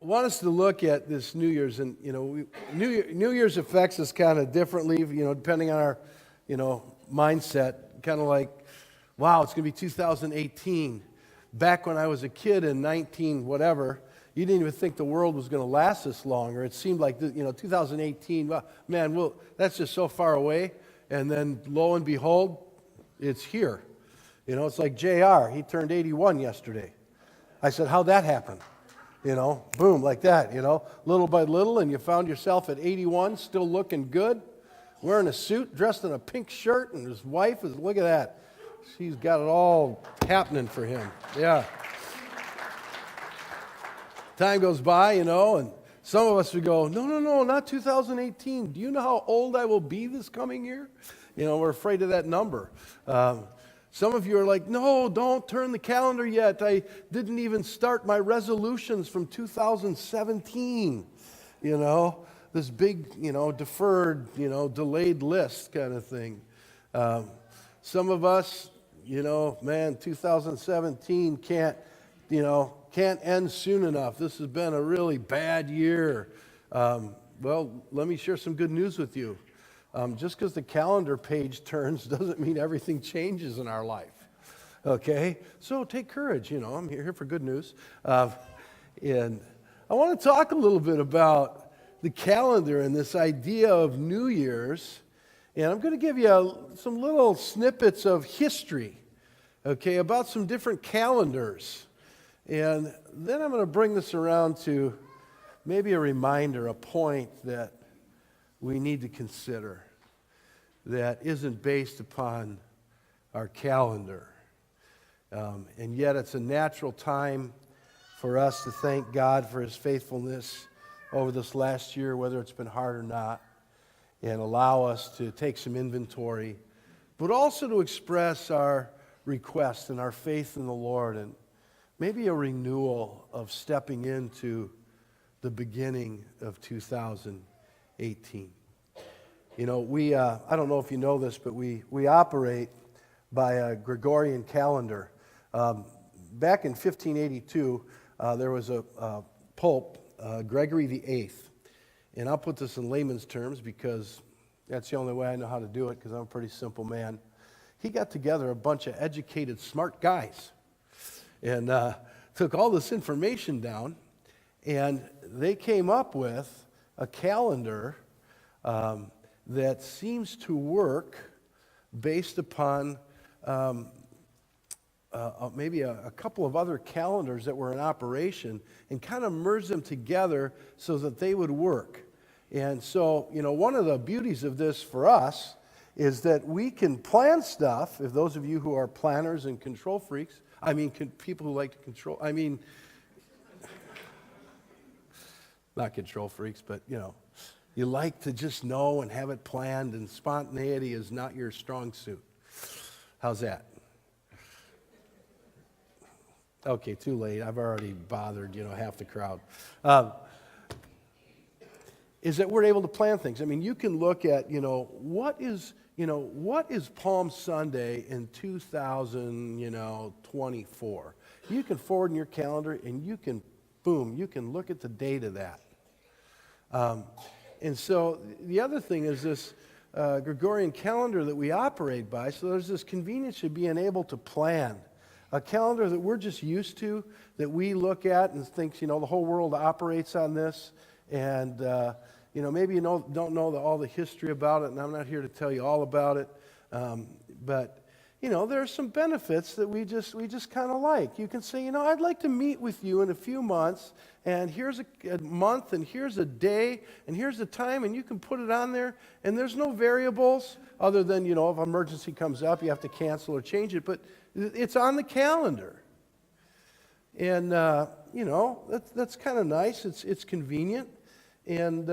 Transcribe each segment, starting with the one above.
want us to look at this New Year's, and New Year's affects us kind of differently, depending on our, mindset. Kind of like, wow, it's going to be 2018. Back when I was a kid in 19 whatever, you didn't even think the world was going to last this long, or it seemed like 2018. Well, man, that's just so far away. And then lo and behold, it's here. It's like JR. He turned 81 yesterday. I said, how'd that happen? Boom, like that, little by little, and you found yourself at 81, still looking good, wearing a suit, dressed in a pink shirt, and his wife is, look at that. She's got it all happening for him. Yeah. Time goes by, and some of us would go, no, not 2018. Do you know how old I will be this coming year? We're afraid of that number. Some of you are like, no, don't turn the calendar yet. I didn't even start my resolutions from 2017. This big, deferred, delayed list kind of thing. Some of us, 2017 can't end soon enough. This has been a really bad year. Well, let me share some good news with you. Just because the calendar page turns doesn't mean everything changes in our life. Okay? So take courage. I'm here for good news. And I want to talk a little bit about the calendar and this idea of New Year's. And I'm going to give you some little snippets of history, okay, about some different calendars. And then I'm going to bring this around to maybe a reminder, a point that we need to consider that isn't based upon our calendar. And yet it's a natural time for us to thank God for His faithfulness over this last year, whether it's been hard or not, and allow us to take some inventory, but also to express our request and our faith in the Lord, and maybe a renewal of stepping into the beginning of 2018. We, I don't know if you know this, but we operate by a Gregorian Calendar. Back in 1582, there was a Pope, Gregory VIII. And I'll put this in layman's terms because that's the only way I know how to do it, because I'm a pretty simple man. He got together a bunch of educated, smart guys and took all this information down, and they came up with a calendar that seems to work based upon maybe a couple of other calendars that were in operation, and kind of merge them together so that they would work. And so, one of the beauties of this for us is that we can plan stuff. If those of you who are planners and control freaks, people who like to control, not control freaks, but, you like to just know and have it planned, and spontaneity is not your strong suit. How's that? Okay, too late. I've already bothered, half the crowd. Is that we're able to plan things. You can look at, what is Palm Sunday in 2024. You can forward in your calendar, and you can look at the date of that. And so the other thing is this Gregorian calendar that we operate by, so there's this convenience of being able to plan. A calendar that we're just used to, that we look at and think, the whole world operates on this. And, maybe you don't know all the history about it, and I'm not here to tell you all about it. But there are some benefits that we just kind of like. You can say, I'd like to meet with you in a few months, and here's a month, and here's a day, and here's the time, and you can put it on there, and there's no variables other than, if an emergency comes up, you have to cancel or change it, but it's on the calendar. And, that's kind of nice. It's convenient, and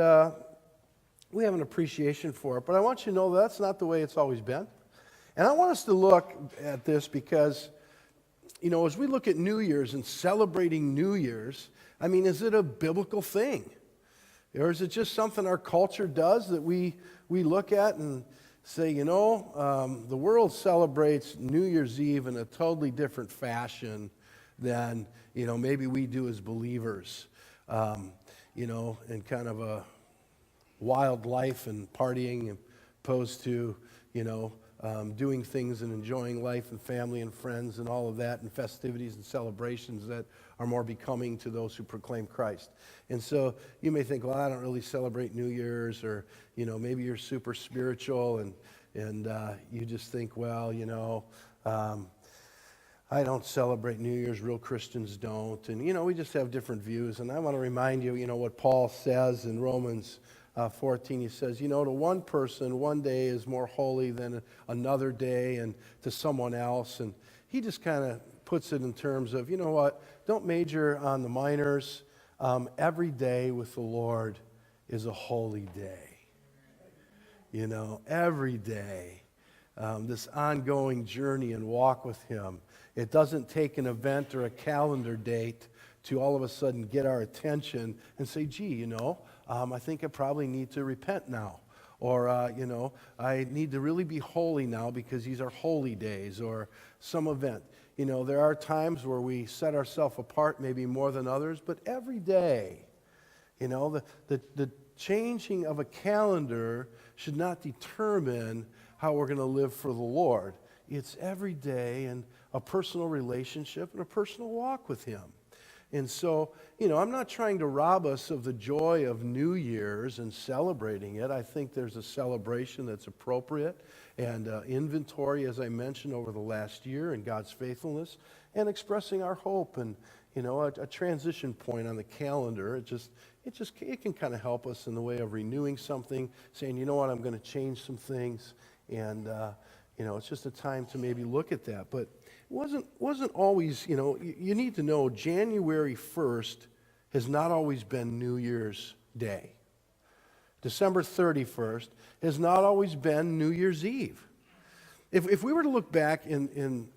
we have an appreciation for it. But I want you to know that's not the way it's always been. And I want us to look at this because, as we look at New Year's and celebrating New Year's, is it a biblical thing? Or is it just something our culture does that we look at and say, the world celebrates New Year's Eve in a totally different fashion than, maybe we do as believers. and kind of a wild life and partying, opposed to, doing things and enjoying life and family and friends and all of that, and festivities and celebrations that are more becoming to those who proclaim Christ. And so you may think, well, I don't really celebrate New Year's, or, maybe you're super spiritual and you just think, well, I don't celebrate New Year's, real Christians don't. And, we just have different views. And I want to remind you, what Paul says in Romans 14. He says, to one person, one day is more holy than another day, and to someone else. And he just kind of puts it in terms of, don't major on the minors. Every day with the Lord is a holy day. Every day. This ongoing journey and walk with Him. It doesn't take an event or a calendar date to all of a sudden get our attention and say, gee, I think I probably need to repent now. Or, I need to really be holy now because these are holy days, or some event. There are times where we set ourselves apart maybe more than others, but every day, the changing of a calendar should not determine how we're going to live for the Lord. It's every day, and a personal relationship and a personal walk with Him. And so, I'm not trying to rob us of the joy of New Year's and celebrating it. I think there's a celebration that's appropriate, and inventory, as I mentioned, over the last year, and God's faithfulness, and expressing our hope, and a transition point on the calendar. It can kind of help us in the way of renewing something, saying, I'm going to change some things, and it's just a time to maybe look at that. But it wasn't always, you need to know January 1st has not always been New Year's Day. December 31st has not always been New Year's Eve. If we were to look back in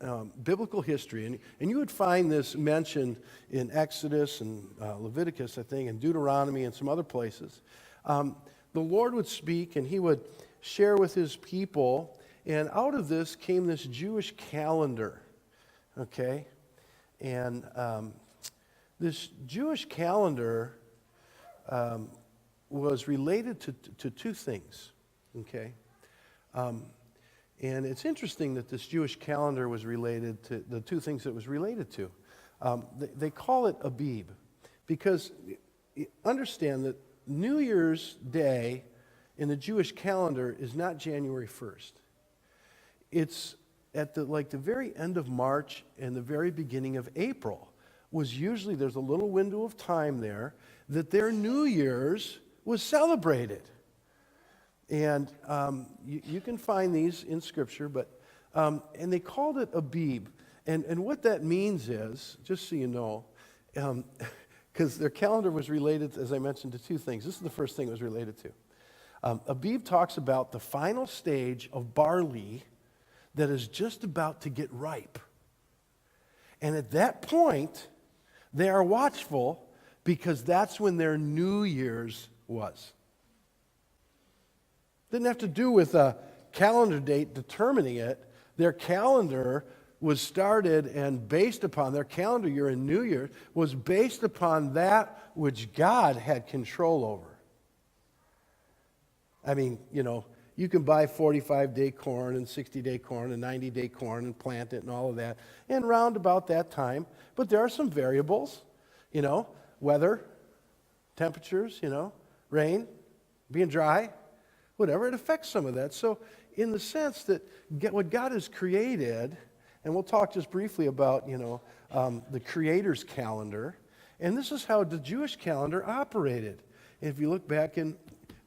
biblical history, and you would find this mentioned in Exodus and Leviticus, I think, and Deuteronomy and some other places, the Lord would speak and He would share with His people, and out of this came this Jewish calendar, okay? And this Jewish calendar was related to two things, okay? And it's interesting that this Jewish calendar was related to the two things it was related to. They call it Abib, because understand that New Year's Day in the Jewish calendar is not January 1st. It's at the very end of March and the very beginning of April. There's a little window of time there that their New Year's was celebrated. And you can find these in Scripture, and they called it Abib. And what that means is, just so you know, because their calendar was related, as I mentioned, to two things. This is the first thing it was related to. Abib talks about the final stage of barley that is just about to get ripe. And at that point, they are watchful because that's when their New Year's was. Didn't have to do with a calendar date determining it. Their calendar was started and based upon, their calendar year and New Year was based upon that which God had control over. I mean, you can buy 45-day corn and 60-day corn and 90-day corn and plant it and all of that, and round about that time. But there are some variables, weather, temperatures, rain, being dry, whatever. It affects some of that. So in the sense that what God has created, and we'll talk just briefly about, the Creator's calendar, and this is how the Jewish calendar operated. If you look back in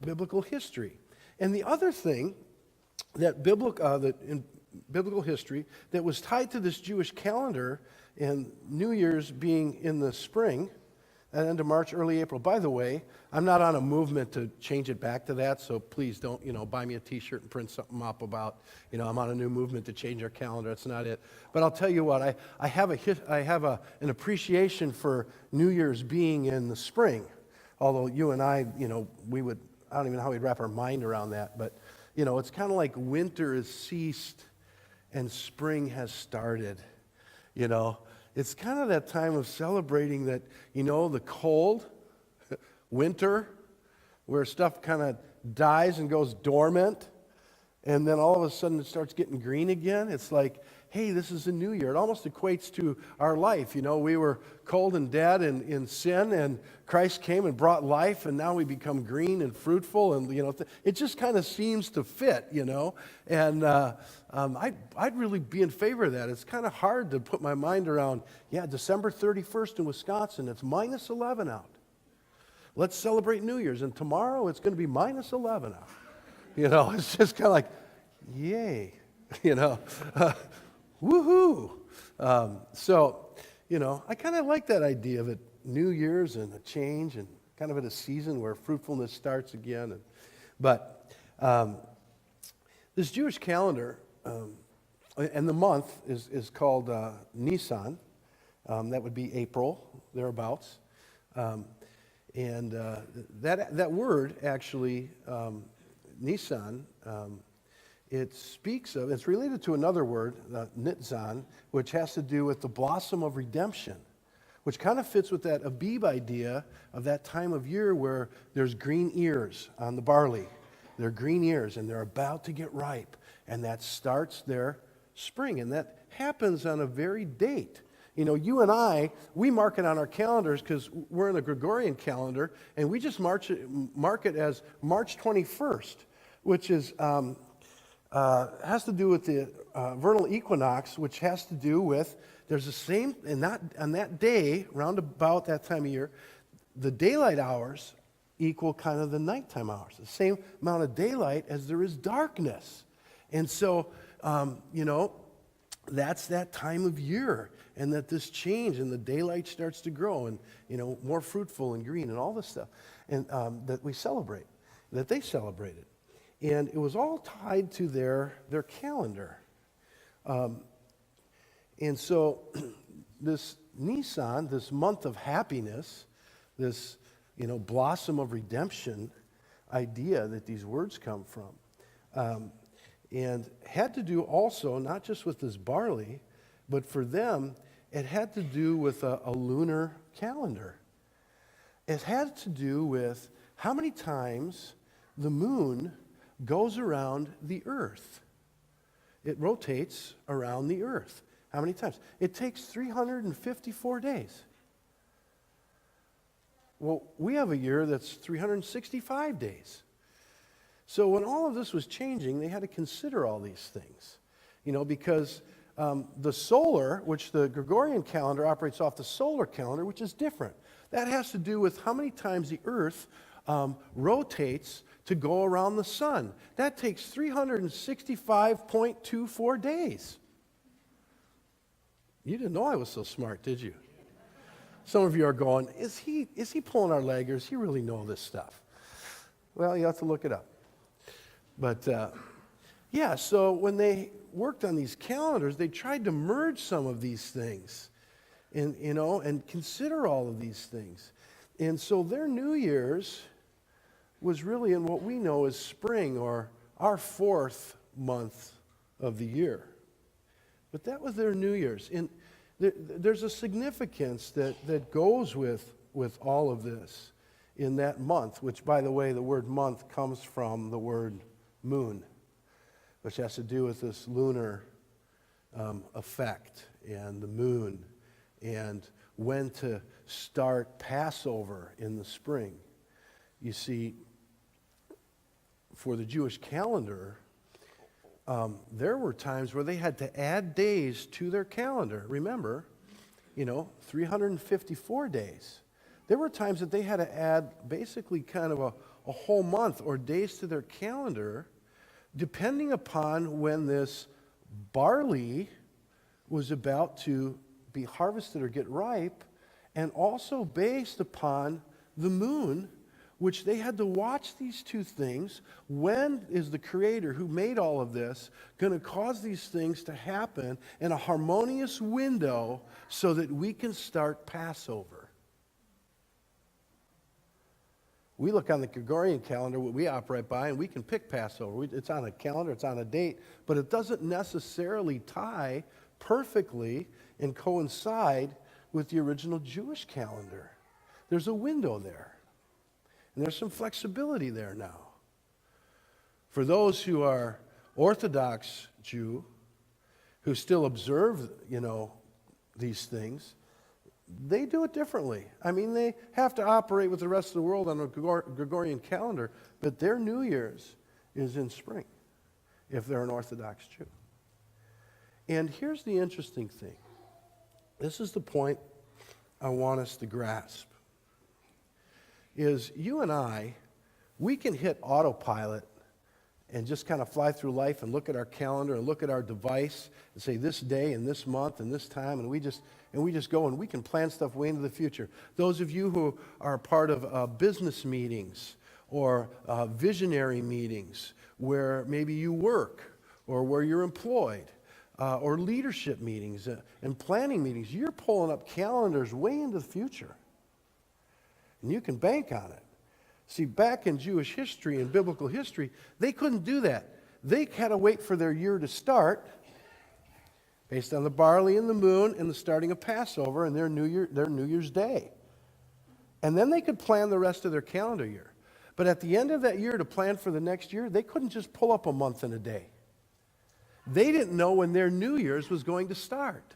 biblical history. And the other thing that in biblical history that was tied to this Jewish calendar, and New Year's being in the spring, at end of March, early April. By the way, I'm not on a movement to change it back to that, so please don't, buy me a T-shirt and print something up about, I'm on a new movement to change our calendar. That's not it. But I'll tell you what, I have an appreciation for New Year's being in the spring. Although you and I, I don't even know how we'd wrap our mind around that, but, it's kind of like winter has ceased and spring has started, It's kind of that time of celebrating that, the cold winter, where stuff kind of dies and goes dormant, and then all of a sudden it starts getting green again. It's like, hey, this is a new year. It almost equates to our life. You know, we were cold and dead in sin, and Christ came and brought life, and now we become green and fruitful, and, you know, it just kind of seems to fit, you know. And I'd really be in favor of that. It's kind of hard to put my mind around, December 31st in Wisconsin, it's minus 11 out. Let's celebrate New Year's, and tomorrow it's going to be minus 11 out. You know, it's just kind of like, yay, you know. Woohoo! So, you know, I kind of like that idea of it, New Year's and a change and kind of at a season where fruitfulness starts again. But this Jewish calendar, and the month is called Nissan. That would be April, thereabouts. And that word, actually, Nissan, it speaks of, it's related to another word, Nitzan, which has to do with the blossom of redemption, which kind of fits with that Abib idea of that time of year where there's green ears on the barley. They're green ears, and they're about to get ripe, and that starts their spring, and that happens on a very date. You know, you and I, we mark it on our calendars because we're in the Gregorian calendar, and we just mark it as March 21st, which is has to do with the vernal equinox, which has to do with, there's the same, and on that day, round about that time of year, the daylight hours equal kind of the nighttime hours, the same amount of daylight as there is darkness. And so, you know, that's that time of year, and that this change and the daylight starts to grow and, you know, more fruitful and green and all this stuff, and that we celebrate, that they celebrated. And it was all tied to their calendar. And so this Nissan, this month of happiness, this, you know, blossom of redemption idea that these words come from, and had to do also not just with this barley, but for them, it had to do with a lunar calendar. It had to do with how many times the moon goes around the earth. It rotates around the earth. How many times? It takes 354 days. Well, we have a year that's 365 days. So when all of this was changing, they had to consider all these things. You know, because the solar, which the Gregorian calendar operates off the solar calendar, which is different. That has to do with how many times the earth rotates to go around the sun. That takes 365.24 days. You didn't know I was so smart, did you? Some of you are going, is he pulling our leg, or does he really know this stuff? Well, you have to look it up. But so when they worked on these calendars, they tried to merge some of these things, and, you know, and consider all of these things. And so their New Year's was really in what we know as spring, or our fourth month of the year. But that was their New Year's. And there's a significance that goes with all of this in that month, which, by the way, the word month comes from the word moon, which has to do with this lunar effect and the moon, and when to start Passover in the spring. You see, for the Jewish calendar, there were times where they had to add days to their calendar. Remember, you know, 354 days. There were times that they had to add basically kind of a whole month or days to their calendar, depending upon when this barley was about to be harvested or get ripe, and also based upon the moon, which they had to watch these two things. When is the Creator who made all of this going to cause these things to happen in a harmonious window so that we can start Passover? We look on the Gregorian calendar, what we operate by, and we can pick Passover. It's on a calendar, it's on a date, but it doesn't necessarily tie perfectly and coincide with the original Jewish calendar. There's a window there. And there's some flexibility there now. For those who are Orthodox Jew, who still observe, these things, they do it differently. I mean, they have to operate with the rest of the world on a Gregorian calendar, but their New Year's is in spring, if they're an Orthodox Jew. And here's the interesting thing. This is the point I want us to grasp. Is you and I, we can hit autopilot and just kind of fly through life and look at our calendar and look at our device and say this day and this month and this time, and we just go and we can plan stuff way into the future. Those of you who are part of business meetings or visionary meetings where maybe you work or where you're employed, or leadership meetings and planning meetings, you're pulling up calendars way into the future. And you can bank on it. See, back in Jewish history and biblical history, they couldn't do that. They had to wait for their year to start based on the barley and the moon and the starting of Passover and their New Year's Day. And then they could plan the rest of their calendar year. But at the end of that year to plan for the next year, they couldn't just pull up a month and a day. They didn't know when their New Year's was going to start.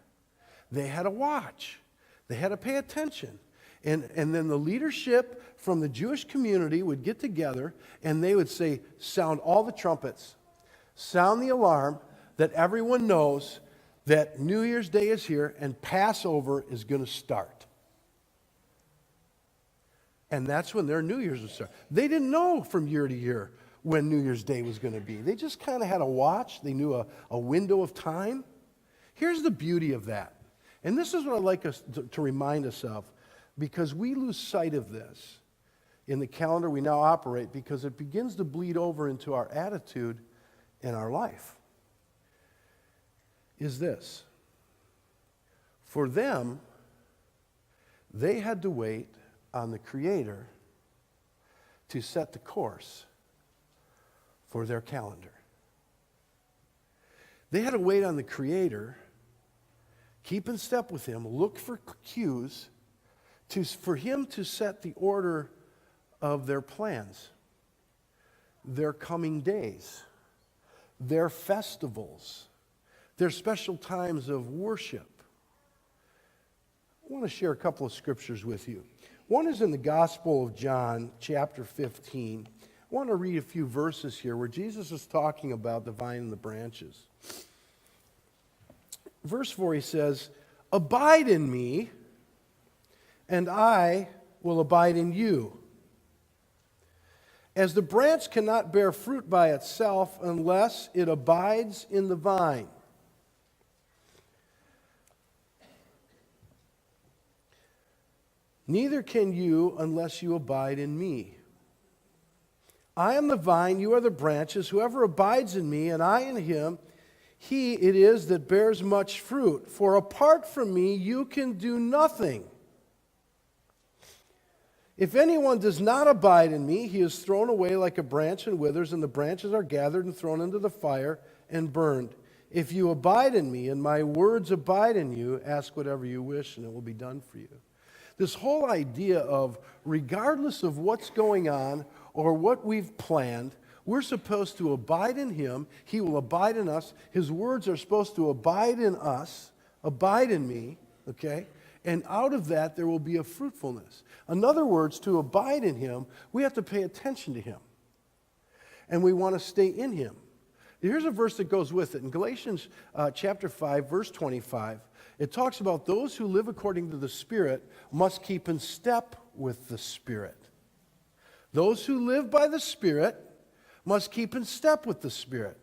They had to watch. They had to pay attention. And then the leadership from the Jewish community would get together and they would say, sound all the trumpets, sound the alarm that everyone knows that New Year's Day is here and Passover is going to start. And that's when their New Year's would start. They didn't know from year to year when New Year's Day was going to be. They just kind of had a watch. They knew a window of time. Here's the beauty of that. And this is what I'd like us to remind us of, because we lose sight of this in the calendar we now operate because it begins to bleed over into our attitude in our life. Is this. For them, they had to wait on the Creator to set the course for their calendar. They had to wait on the Creator, keep in step with Him, look for cues for Him to set the order of their plans, their coming days, their festivals, their special times of worship. I want to share a couple of scriptures with you. One is in the Gospel of John, chapter 15. I want to read a few verses here where Jesus is talking about the vine and the branches. Verse 4, he says, "Abide in me, and I will abide in you. As the branch cannot bear fruit by itself unless it abides in the vine, neither can you unless you abide in me. I am the vine, you are the branches. Whoever abides in me and I in him, he it is that bears much fruit. For apart from me, you can do nothing. If anyone does not abide in me, he is thrown away like a branch and withers, and the branches are gathered and thrown into the fire and burned. If you abide in me and my words abide in you, ask whatever you wish and it will be done for you." This whole idea of regardless of what's going on or what we've planned, we're supposed to abide in him. He will abide in us. His words are supposed to abide in us, abide in me, okay? And out of that, there will be a fruitfulness. In other words, to abide in him, we have to pay attention to him. And we want to stay in him. Here's a verse that goes with it. In Galatians chapter 5, verse 25, it talks about those who live according to the Spirit must keep in step with the Spirit. Those who live by the Spirit must keep in step with the Spirit.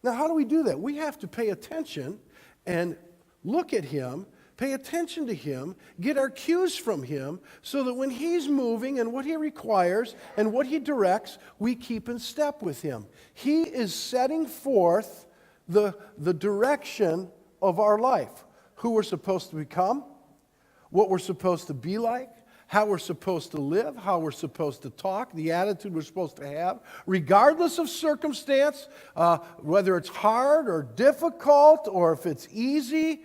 Now, how do we do that? We have to pay attention and look at him, pay attention to him, get our cues from him, so that when he's moving and what he requires and what he directs, we keep in step with him. He is setting forth the direction of our life, who we're supposed to become, what we're supposed to be like, how we're supposed to live, how we're supposed to talk, the attitude we're supposed to have, regardless of circumstance, whether it's hard or difficult or if it's easy,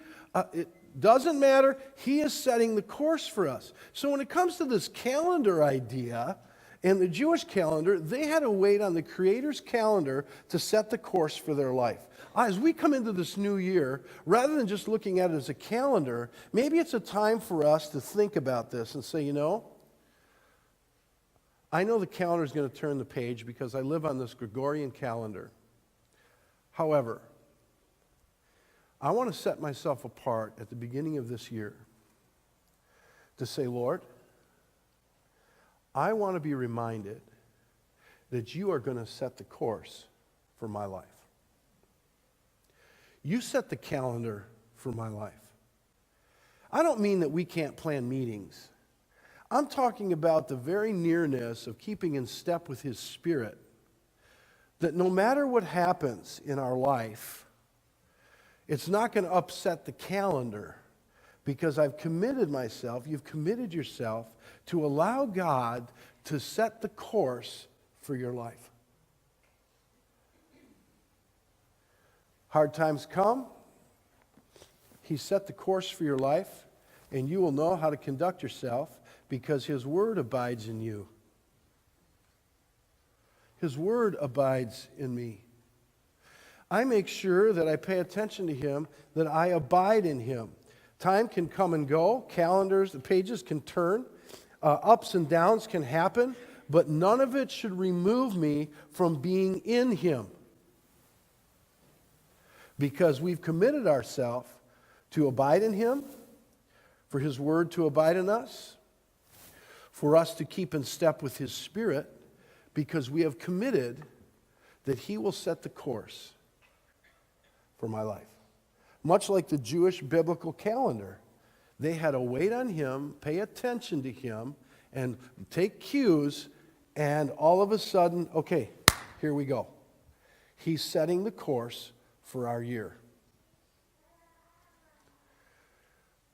it doesn't matter. He is setting the course for us. So when it comes to this calendar idea, In the Jewish calendar, they had to wait on the Creator's calendar to set the course for their life. As we come into this new year, rather than just looking at it as a calendar, maybe it's a time for us to think about this and say, I know the calendar is going to turn the page because I live on this Gregorian calendar. However, I want to set myself apart at the beginning of this year to say, Lord, I want to be reminded that you are going to set the course for my life. You set the calendar for my life. I don't mean that we can't plan meetings. I'm talking about the very nearness of keeping in step with His Spirit, that no matter what happens in our life, it's not going to upset the calendar, because I've committed myself, you've committed yourself to allow God to set the course for your life. Hard times come, He set the course for your life, and you will know how to conduct yourself because His Word abides in you. His Word abides in me. I make sure that I pay attention to Him, that I abide in Him. Time can come and go. Calendars, the pages can turn. Ups and downs can happen. But none of it should remove me from being in Him. Because we've committed ourselves to abide in Him, for His Word to abide in us, for us to keep in step with His Spirit, because we have committed that He will set the course for my life. Much like the Jewish biblical calendar, they had to wait on Him, pay attention to Him, and take cues, and all of a sudden, okay, here we go. He's setting the course for our year.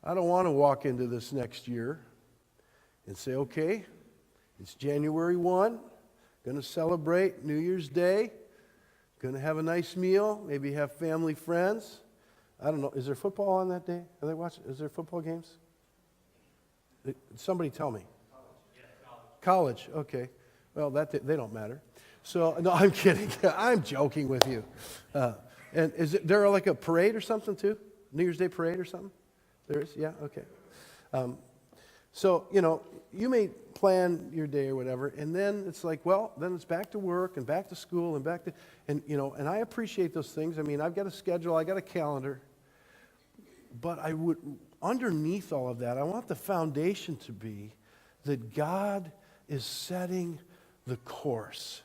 I don't want to walk into this next year and say, okay, it's January 1, going to celebrate New Year's Day, going to have a nice meal, maybe have family, friends. I don't know. Is there football on that day? Are they watching? Is there football games? Somebody tell me. College. Okay. Well, they don't matter. So, no, I'm kidding. I'm joking with you. And is there like a parade or something too? New Year's Day parade or something? There is? Yeah? Okay. So, you may plan your day or whatever, and then it's like, well, then it's back to work and back to school and back to, and I appreciate those things. I mean, I've got a schedule, I got a calendar, but underneath all of that, I want the foundation to be that God is setting the course.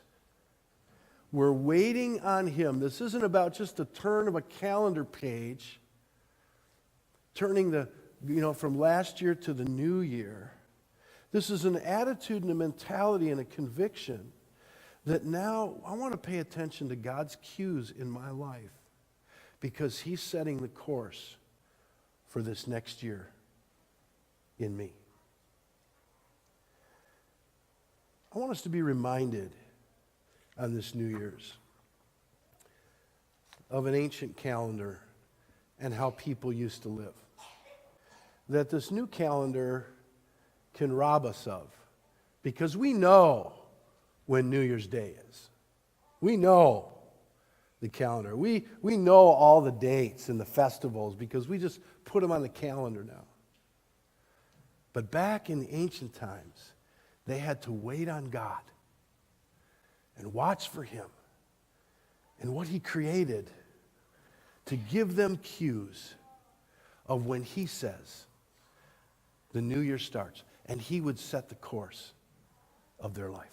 We're waiting on Him. This isn't about just a turn of a calendar page, turning from last year to the new year. This is an attitude and a mentality and a conviction that now I want to pay attention to God's cues in my life because He's setting the course for this next year in me. I want us to be reminded on this New Year's of an ancient calendar and how people used to live. That this new calendar can rob us of, because we know when New Year's Day is. We know the calendar. We know all the dates and the festivals because we just put them on the calendar now. But back in the ancient times, they had to wait on God and watch for Him and what He created to give them cues of when He says the new year starts, and He would set the course of their life.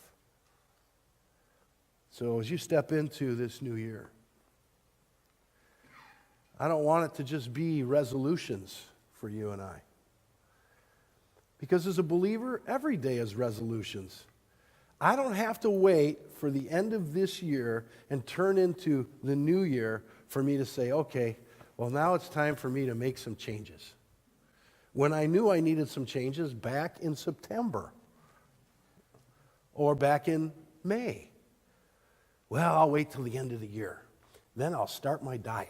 So as you step into this new year, I don't want it to just be resolutions for you and I. Because as a believer, every day is resolutions. I don't have to wait for the end of this year and turn into the new year for me to say, okay, well, now it's time for me to make some changes. When I knew I needed some changes back in September or back in May. Well, I'll wait till the end of the year. Then I'll start my diet.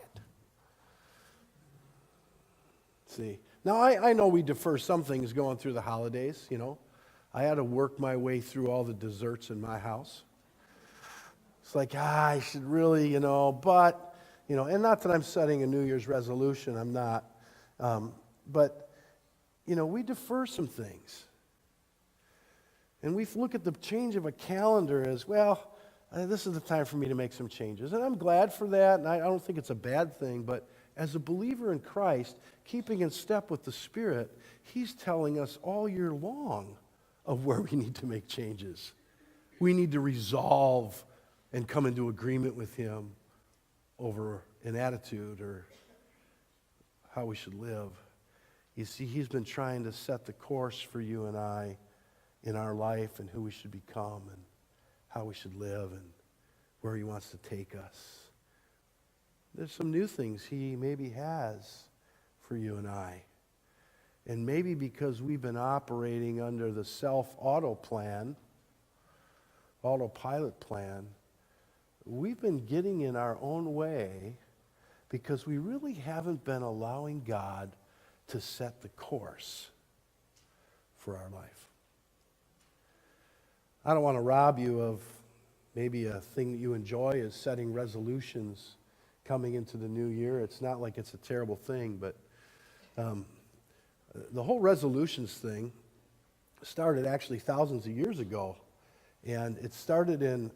See, now I know we defer some things going through the holidays, I had to work my way through all the desserts in my house. It's like, I should really, but, and not that I'm setting a New Year's resolution, I'm not. But, we defer some things. And we look at the change of a calendar as, well, this is the time for me to make some changes. And I'm glad for that, and I don't think it's a bad thing, but as a believer in Christ, keeping in step with the Spirit, He's telling us all year long of where we need to make changes. We need to resolve and come into agreement with Him over an attitude or how we should live. You see, He's been trying to set the course for you and I in our life and who we should become and how we should live and where He wants to take us. There's some new things He maybe has for you and I. And maybe because we've been operating under the autopilot plan, we've been getting in our own way because we really haven't been allowing God to set the course for our life. I don't want to rob you of maybe a thing that you enjoy is setting resolutions coming into the new year. It's not like it's a terrible thing, but the whole resolutions thing started actually thousands of years ago. And it started in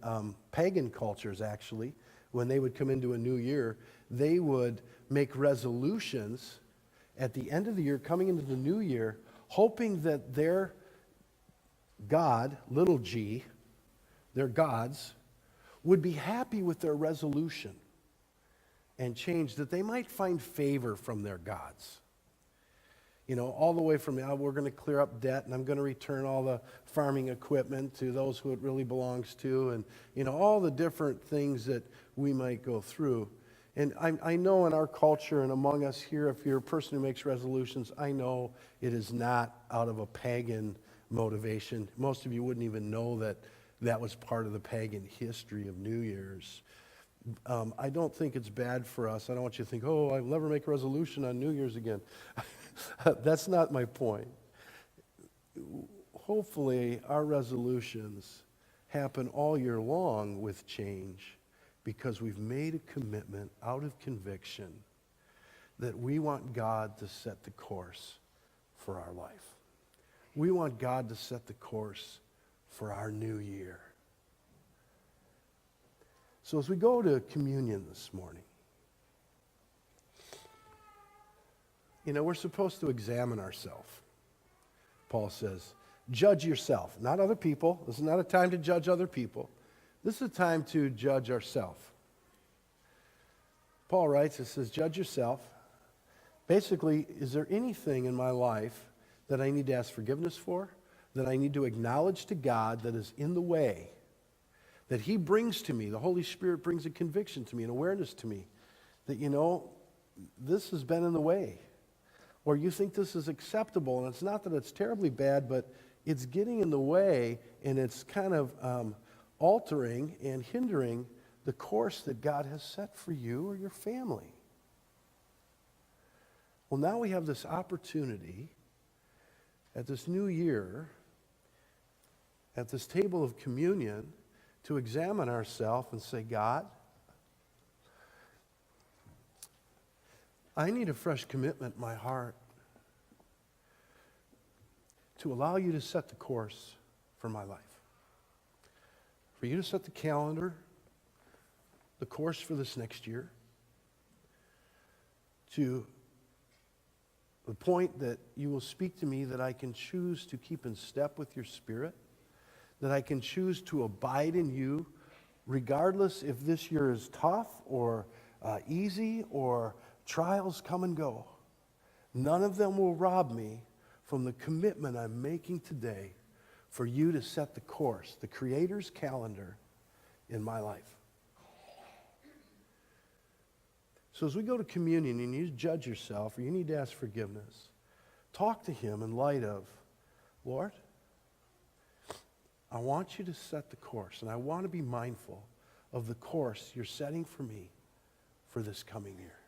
pagan cultures, actually. When they would come into a new year, they would make resolutions at the end of the year, coming into the new year, hoping that their God, little g, their gods, would be happy with their resolution and change, that they might find favor from their gods. All the way from, we're going to clear up debt, and I'm going to return all the farming equipment to those who it really belongs to, and, all the different things that we might go through. And I know in our culture and among us here, if you're a person who makes resolutions, I know it is not out of a pagan motivation. Most of you wouldn't even know that that was part of the pagan history of New Year's. I don't think it's bad for us. I don't want you to think, I'll never make a resolution on New Year's again. That's not my point. Hopefully, our resolutions happen all year long with change because we've made a commitment out of conviction that we want God to set the course for our life. We want God to set the course for our new year. So as we go to communion this morning, we're supposed to examine ourselves. Paul says, judge yourself, not other people. This is not a time to judge other people. This is a time to judge ourselves. Paul writes, it says, judge yourself. Basically, is there anything in my life that I need to ask forgiveness for, that I need to acknowledge to God that is in the way, that He brings to me, the Holy Spirit brings a conviction to me, an awareness to me, that, this has been in the way. Or you think this is acceptable, and it's not that it's terribly bad, but it's getting in the way, and it's kind of altering and hindering the course that God has set for you or your family. Well, now we have this opportunity at this new year, at this table of communion, to examine ourselves and say, God, I need a fresh commitment in my heart to allow you to set the course for my life. For you to set the calendar, the course for this next year, to the point that you will speak to me that I can choose to keep in step with your Spirit, that I can choose to abide in you regardless if this year is tough or easy or trials come and go. None of them will rob me from the commitment I'm making today for you to set the course, the Creator's calendar in my life. So as we go to communion, you need to judge yourself or you need to ask forgiveness. Talk to Him in light of, Lord, I want you to set the course, and I want to be mindful of the course you're setting for me for this coming year.